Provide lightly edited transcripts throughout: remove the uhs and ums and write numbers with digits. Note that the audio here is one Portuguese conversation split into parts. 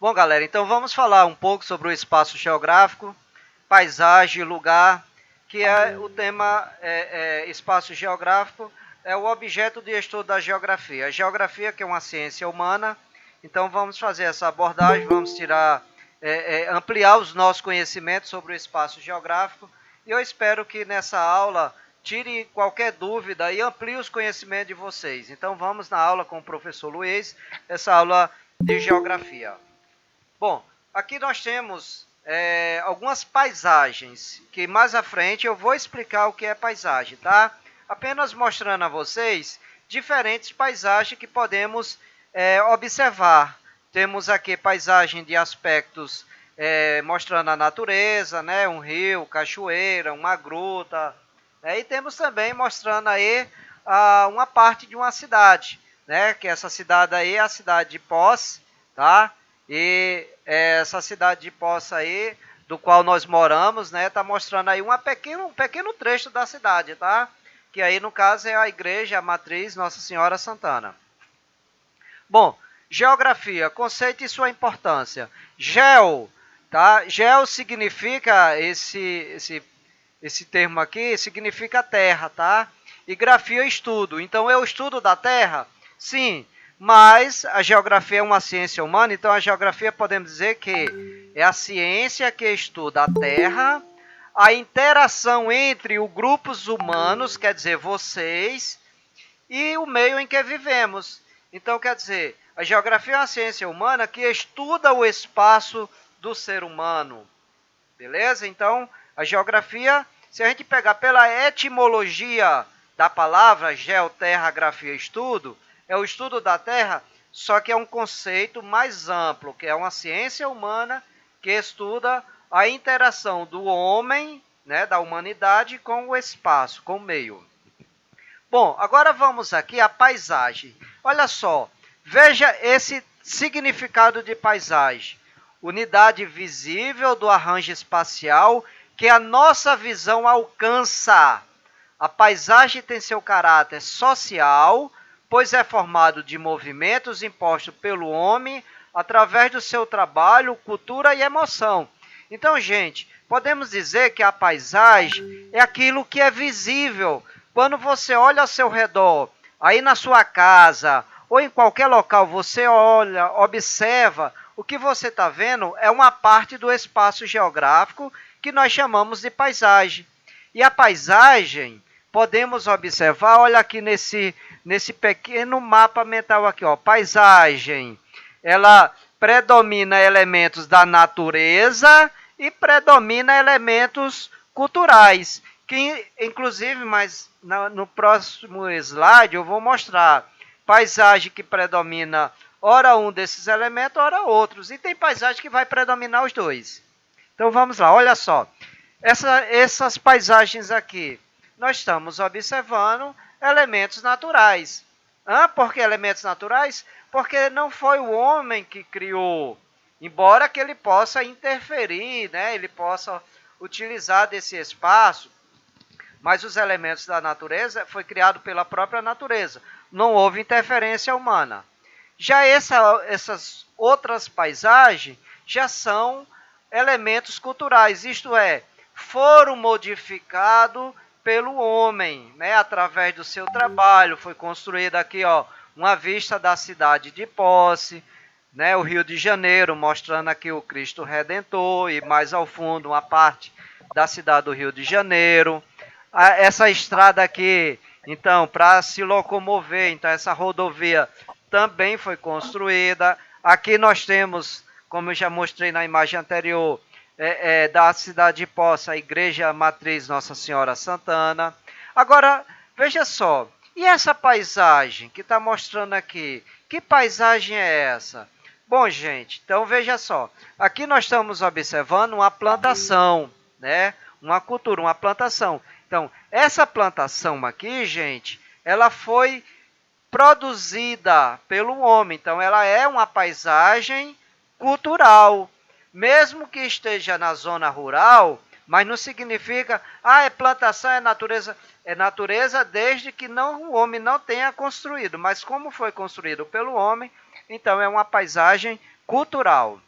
Bom, galera, então vamos falar um pouco sobre o espaço geográfico, paisagem, lugar, que é o tema espaço geográfico, é o objeto de estudo da geografia. A geografia, que é uma ciência humana, então vamos fazer essa abordagem, vamos ampliar os nossos conhecimentos sobre o espaço geográfico, e eu espero que nessa aula tire qualquer dúvida e amplie os conhecimentos de vocês. Então vamos na aula com o professor Luiz, essa aula de geografia. Bom, aqui nós temos algumas paisagens, que mais à frente eu vou explicar o que é paisagem, tá? Apenas mostrando a vocês diferentes paisagens que podemos observar. Temos aqui paisagem de aspectos mostrando a natureza, né? Um rio, cachoeira, uma gruta. E temos também mostrando aí uma parte de uma cidade, né? Que essa cidade aí é a cidade de Poços, tá? E essa cidade de Poços aí, do qual nós moramos, né, tá mostrando aí um pequeno trecho da cidade, tá? Que aí, no caso, é a igreja, a matriz Nossa Senhora Santana. Bom, geografia, conceito e sua importância. Geo, tá? Geo significa, esse termo aqui, significa terra, tá? E grafia, estudo. Então, é o estudo da terra? Sim. Mas a geografia é uma ciência humana, então a geografia podemos dizer que é a ciência que estuda a Terra, a interação entre os grupos humanos, quer dizer, vocês, e o meio em que vivemos. Então, quer dizer, a geografia é uma ciência humana que estuda o espaço do ser humano. Beleza? Então, a geografia, se a gente pegar pela etimologia da palavra geoterra, grafia, estudo, é o estudo da Terra, só que é um conceito mais amplo, que é uma ciência humana que estuda a interação do homem, né, da humanidade, com o espaço, com o meio. Bom, agora vamos aqui à paisagem. Olha só, veja esse significado de paisagem. Unidade visível do arranjo espacial que a nossa visão alcança. A paisagem tem seu caráter social, pois é formado de movimentos impostos pelo homem através do seu trabalho, cultura e emoção. Então, gente, podemos dizer que a paisagem é aquilo que é visível. Quando você olha ao seu redor, aí na sua casa ou em qualquer local, você olha, observa, o que você está vendo é uma parte do espaço geográfico que nós chamamos de paisagem. E a paisagem, podemos observar, olha aqui nesse pequeno mapa mental aqui, ó, paisagem, ela predomina elementos da natureza e predomina elementos culturais, que inclusive, mas no próximo slide eu vou mostrar paisagem que predomina ora um desses elementos, ora outros, e tem paisagem que vai predominar os dois. Então vamos lá, olha só, essas paisagens aqui, nós estamos observando elementos naturais. Por que elementos naturais? Porque não foi o homem que criou, embora que ele possa interferir, né? Ele possa utilizar desse espaço, mas os elementos da natureza foi criado pela própria natureza. Não houve interferência humana. Já essas outras paisagens já são elementos culturais, isto é, foram modificados pelo homem, né, através do seu trabalho. Foi construída aqui, ó, uma vista da cidade de Poços, né, o Rio de Janeiro, mostrando aqui o Cristo Redentor, e mais ao fundo uma parte da cidade do Rio de Janeiro. Essa estrada aqui, então, para se locomover, então essa rodovia também foi construída. Aqui nós temos, como eu já mostrei na imagem anterior, da cidade de Poços, a igreja matriz Nossa Senhora Santana. Agora, veja só, e essa paisagem que está mostrando aqui? Que paisagem é essa? Bom, gente, então veja só, aqui nós estamos observando uma plantação, né? Uma cultura, uma plantação. Então, essa plantação aqui, gente, ela foi produzida pelo homem. Então, ela é uma paisagem cultural. Mesmo que esteja na zona rural, mas não significa, é plantação, é natureza. É natureza desde que o homem não tenha construído. Mas como foi construído pelo homem, então é uma paisagem cultural.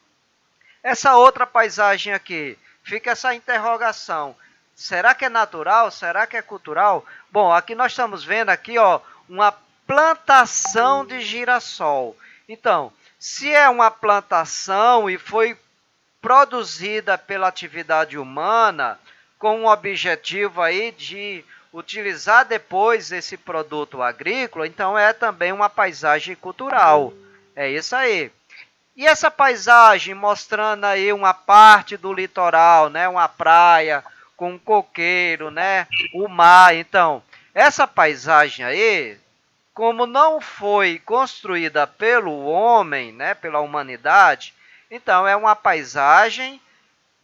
Essa outra paisagem aqui, fica essa interrogação. Será que é natural? Será que é cultural? Bom, aqui nós estamos vendo aqui, ó, uma plantação de girassol. Então, se é uma plantação e foi produzida pela atividade humana com o objetivo aí de utilizar depois esse produto agrícola, então é também uma paisagem cultural. É isso aí. E essa paisagem mostrando aí uma parte do litoral, né, uma praia com um coqueiro, né, o mar. Então, essa paisagem aí, como não foi construída pelo homem, né, pela humanidade, então é uma paisagem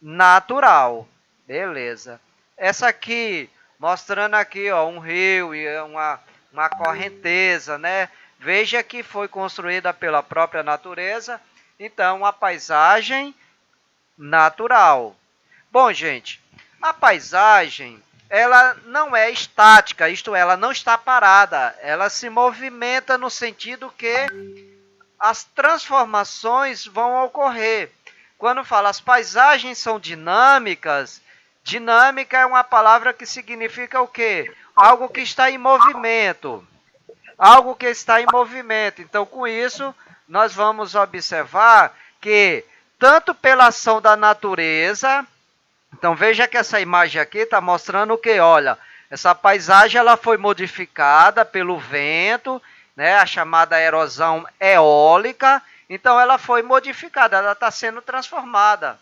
natural. Beleza. Essa aqui, mostrando aqui, ó, um rio e uma correnteza, né? Veja que foi construída pela própria natureza, então uma paisagem natural. Bom, gente, a paisagem, ela não é estática, isto é, ela não está parada, ela se movimenta no sentido que as transformações vão ocorrer. Quando fala as paisagens são dinâmicas, dinâmica é uma palavra que significa o quê? Algo que está em movimento. Algo que está em movimento. Então, com isso, nós vamos observar que, tanto pela ação da natureza, então veja que essa imagem aqui está mostrando o que? Olha, essa paisagem ela foi modificada pelo vento, né, a chamada erosão eólica, então ela foi modificada, ela está sendo transformada.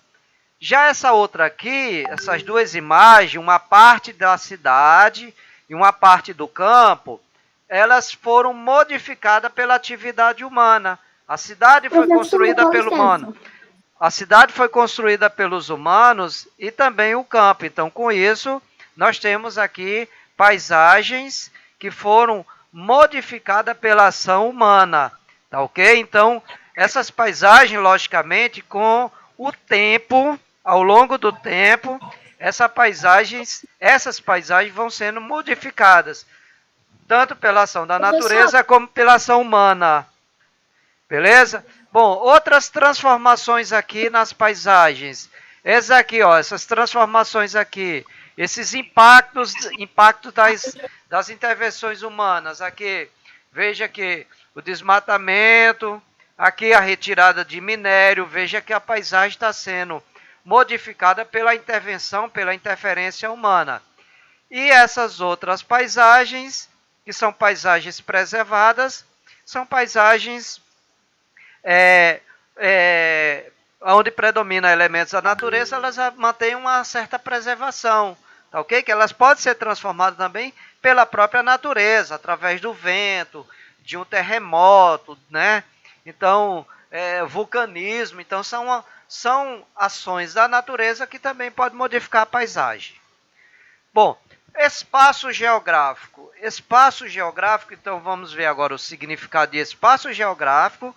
Já essa outra aqui, essas duas imagens, uma parte da cidade e uma parte do campo, elas foram modificadas pela atividade humana. A cidade foi construída pelo humano. A cidade foi construída pelos humanos e também o campo. Então, com isso, nós temos aqui paisagens que foram modificadas pela ação humana. Tá ok? Então, essas paisagens, logicamente, com o tempo, ao longo do tempo, essas paisagens vão sendo modificadas, tanto pela ação da natureza como pela ação humana. Beleza? Bom, outras transformações aqui nas paisagens. Essas aqui, ó, essas transformações aqui, esses impactos das intervenções humanas. Aqui, veja que o desmatamento, aqui a retirada de minério, veja que a paisagem está sendo modificada pela intervenção, pela interferência humana. E essas outras paisagens, que são paisagens preservadas, são paisagens onde predomina elementos da natureza, elas mantêm uma certa preservação, tá ok? Que elas podem ser transformadas também pela própria natureza, através do vento, de um terremoto, né? Então, vulcanismo, então são ações da natureza que também podem modificar a paisagem. Bom, espaço geográfico. Espaço geográfico, então vamos ver agora o significado de espaço geográfico,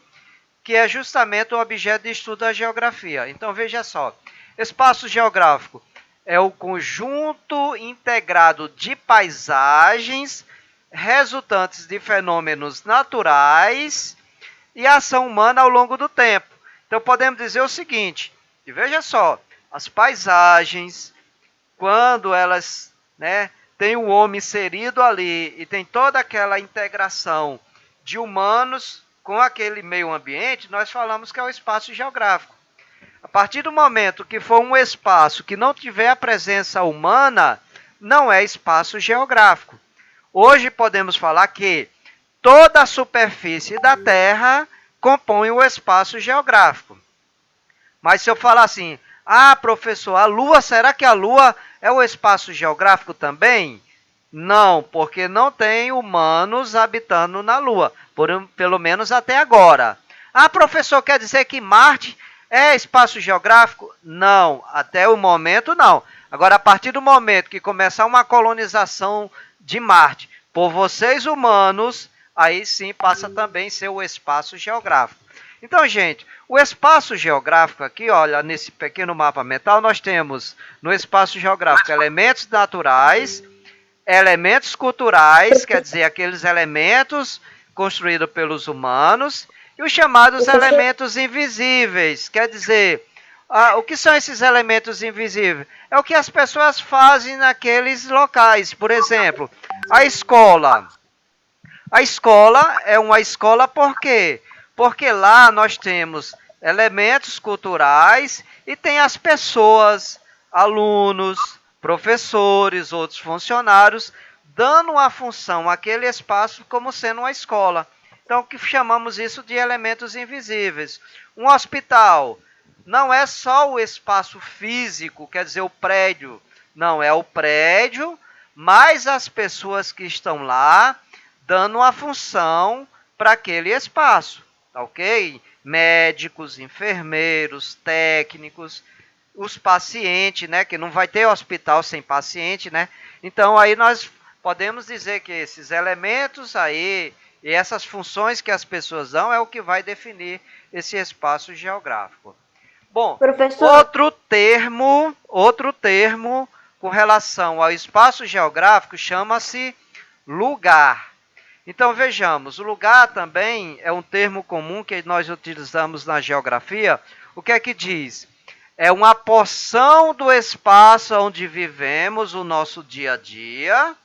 que é justamente o objeto de estudo da geografia. Então, veja só, espaço geográfico é o conjunto integrado de paisagens resultantes de fenômenos naturais e ação humana ao longo do tempo. Então, podemos dizer o seguinte, e veja só, as paisagens, quando elas, né, têm o homem inserido ali e tem toda aquela integração de humanos com aquele meio ambiente, nós falamos que é o espaço geográfico. A partir do momento que for um espaço que não tiver a presença humana, não é espaço geográfico. Hoje podemos falar que toda a superfície da Terra compõe o espaço geográfico. Mas se eu falar assim, professor, a Lua, será que a Lua é o espaço geográfico também? Não, porque não tem humanos habitando na Lua, pelo menos até agora. Professor, quer dizer que Marte é espaço geográfico? Não, até o momento não. Agora, a partir do momento que começar uma colonização de Marte por vocês humanos, aí sim passa também a ser o espaço geográfico. Então, gente, o espaço geográfico aqui, olha, nesse pequeno mapa mental, nós temos no espaço geográfico elementos naturais, elementos culturais, quer dizer, aqueles elementos construídos pelos humanos, e os chamados elementos invisíveis, quer dizer, O que são esses elementos invisíveis? É o que as pessoas fazem naqueles locais. Por exemplo, a escola. A escola é uma escola por quê? Porque lá nós temos elementos culturais e tem as pessoas, alunos, professores, outros funcionários, dando uma função àquele espaço como sendo uma escola. Então, que chamamos isso de elementos invisíveis. Um hospital não é só o espaço físico, quer dizer, o prédio. Não, é o prédio, mais as pessoas que estão lá, dando uma função para aquele espaço, tá ok? Médicos, enfermeiros, técnicos, os pacientes, né? Que não vai ter hospital sem paciente, né? Então aí nós podemos dizer que esses elementos aí e essas funções que as pessoas dão é o que vai definir esse espaço geográfico. Bom, Professor, outro termo com relação ao espaço geográfico chama-se lugar. Então vejamos, o lugar também é um termo comum que nós utilizamos na geografia. O que é que diz? É uma porção do espaço onde vivemos o nosso dia a dia,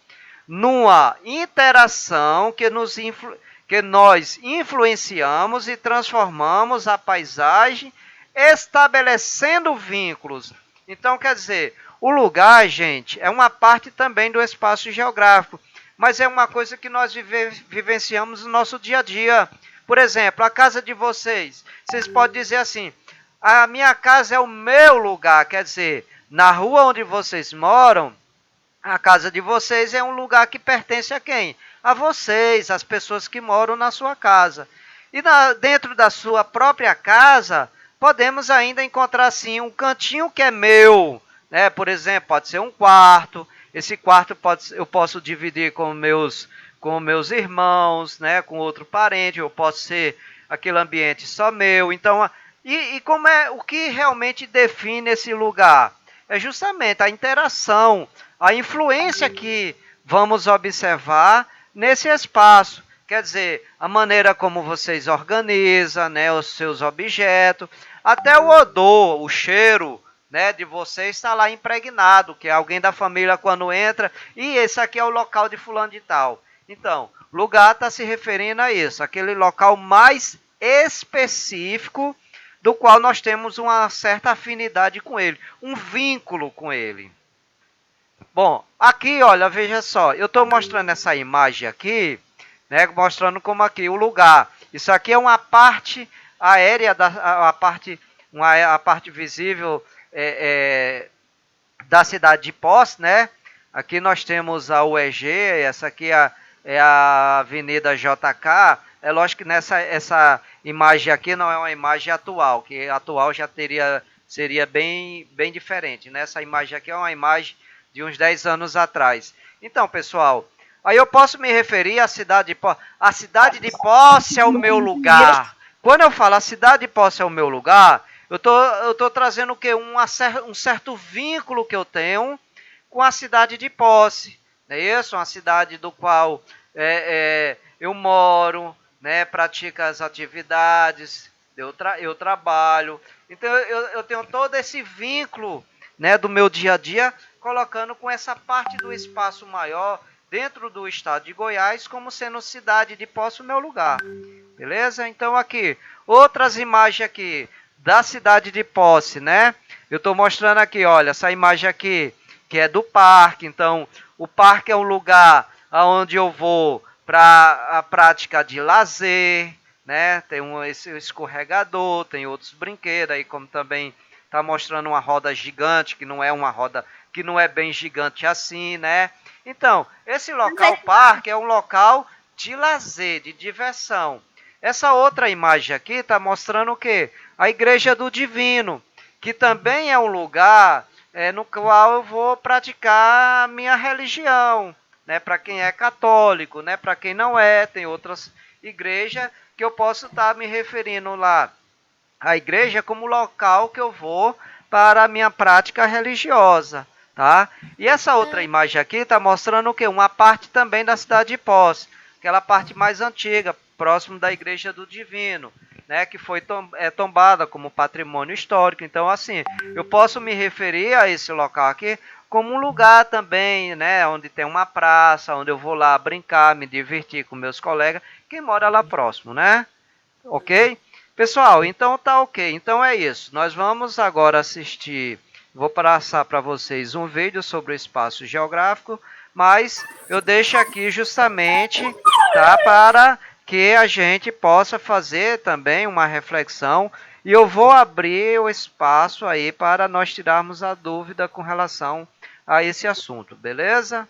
numa interação que nós influenciamos e transformamos a paisagem, estabelecendo vínculos. Então, quer dizer, o lugar, gente, é uma parte também do espaço geográfico, mas é uma coisa que nós vivenciamos no nosso dia a dia. Por exemplo, a casa de vocês. Vocês podem dizer assim: a minha casa é o meu lugar, quer dizer, na rua onde vocês moram, a casa de vocês é um lugar que pertence a quem? A vocês, as pessoas que moram na sua casa. E dentro da sua própria casa, podemos ainda encontrar sim um cantinho que é meu, né? Por exemplo, pode ser um quarto. Esse quarto eu posso dividir com meus irmãos, né? Com outro parente. Eu posso ser aquele ambiente só meu. Então, e como é o que realmente define esse lugar? É justamente a interação, a influência que vamos observar nesse espaço. Quer dizer, a maneira como vocês organizam, né, os seus objetos, até o odor, o cheiro, né, de vocês está lá impregnado, que alguém da família quando entra, e esse aqui é o local de fulano de tal. Então, lugar está se referindo a isso, aquele local mais específico do qual nós temos uma certa afinidade com ele, um vínculo com ele. Bom, aqui, olha, veja só, eu estou mostrando essa imagem aqui, né, mostrando como aqui o lugar. Isso aqui é uma parte aérea, a parte visível da cidade de Poços, né? Aqui nós temos a UEG, essa aqui é a Avenida JK. É lógico que essa imagem aqui não é uma imagem atual, que atual já seria bem diferente, né? Essa imagem aqui é uma imagem de uns 10 anos atrás. Então, pessoal, aí eu posso me referir à cidade de Poços. A cidade de Poços é o meu lugar. Quando eu falo a cidade de Poços é o meu lugar, eu tô trazendo o quê? Um certo vínculo que eu tenho com a cidade de Poços. Não é isso? Uma cidade do qual eu moro, né? Pratico as atividades, eu trabalho. Então eu tenho todo esse vínculo, né, do meu dia a dia, colocando com essa parte do espaço maior dentro do estado de Goiás como sendo cidade de Poços o meu lugar. Beleza? Então aqui, outras imagens aqui da cidade de Poços, né? Eu estou mostrando aqui, olha, essa imagem aqui, que é do parque. Então, o parque é um lugar onde eu vou para a prática de lazer, né? Tem esse escorregador, tem outros brinquedos aí, como também está mostrando uma roda gigante, que não é uma roda, que não é bem gigante assim, né? Então, esse local, parque, é um local de lazer, de diversão. Essa outra imagem aqui está mostrando o quê? A Igreja do Divino, que também é um lugar no qual eu vou praticar a minha religião, né? Para quem é católico, né? Para quem não é, tem outras igrejas que eu posso estar me referindo lá. A igreja como local que eu vou para a minha prática religiosa, tá? E essa outra imagem aqui está mostrando o quê? Uma parte também da cidade de Poços, aquela parte mais antiga, próximo da Igreja do Divino. né, que foi tombada como patrimônio histórico. Então, assim, eu posso me referir a esse local aqui como um lugar também, né, onde tem uma praça, onde eu vou lá brincar, me divertir com meus colegas que moram lá próximo, né? Ok? Pessoal, então tá ok. Então é isso. Nós vamos agora assistir. Vou passar para vocês um vídeo sobre o espaço geográfico, mas eu deixo aqui justamente, tá, para que a gente possa fazer também uma reflexão e eu vou abrir o espaço aí para nós tirarmos a dúvida com relação a esse assunto, beleza?